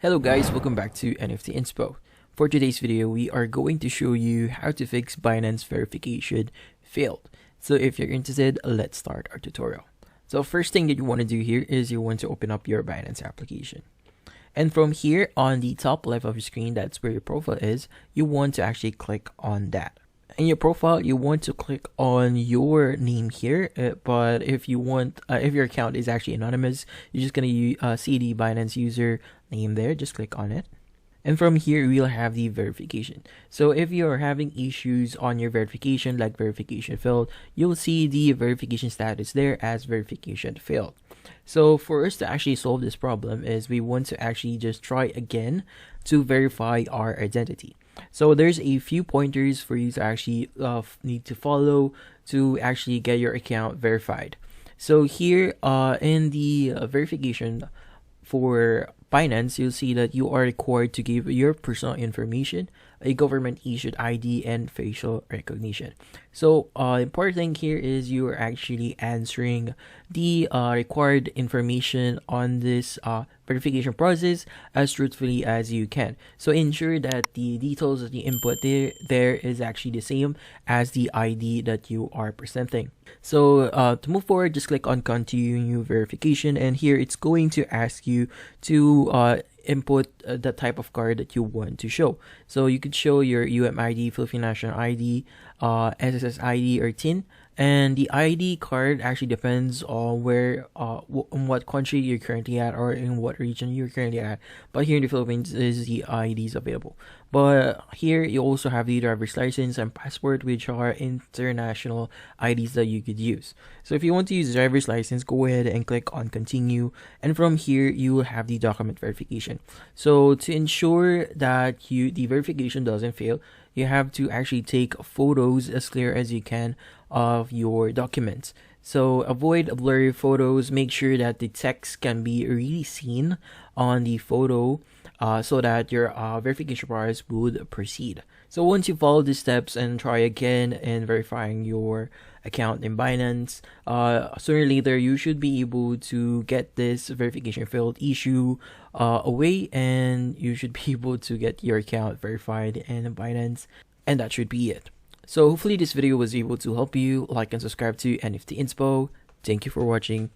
Hello guys, welcome back to NFT Inspo. For today's video, we are going to show you how to fix Binance verification failed. So if you're interested, let's start our tutorial. So first thing that you want to do here is you want to open up your Binance application. And from here on the top left of your screen, that's where your profile is, you want to actually click on that. In your profile, you want to click on your name here, but if you want, if your account is actually anonymous, you're just gonna see the Binance user name there. Just click on it, and from here we'll have the verification. So if you are having issues on your verification, like verification failed, you'll see the verification status there as verification failed. So for us to actually solve this problem is we want to actually just try again to verify our identity. So there's a few pointers for you to actually need to follow to actually get your account verified. So here in the verification for Binance, you'll see that you are required to give your personal information, a government issued ID, and facial recognition. So important thing here is you are actually answering the required information on this verification process as truthfully as you can. So ensure that the details that you input there is actually the same as the ID that you are presenting. So to move forward, just click on continue new verification, and here it's going to ask you to input the type of card that you want to show. So you could show your UMID, Philippine National ID, SSS ID, or TIN. And the ID card actually depends on where, in what country you're currently at, or in what region you're currently at. But here in the Philippines is the IDs available. But here you also have the driver's license and passport, which are international IDs that you could use. So if you want to use driver's license, go ahead and click on continue. And from here, you will have the document verification. So to ensure that the verification doesn't fail, you have to actually take photos as clear as you can of your documents. So avoid blurry photos. Make sure that the text can be really seen on the photo so that your verification process would proceed. So once you follow these steps and try again in verifying your account in Binance, sooner or later you should be able to get this verification failed issue away, and you should be able to get your account verified in Binance, and that should be it. So hopefully this video was able to help you. Like and subscribe to NFT Inspo. Thank you for watching.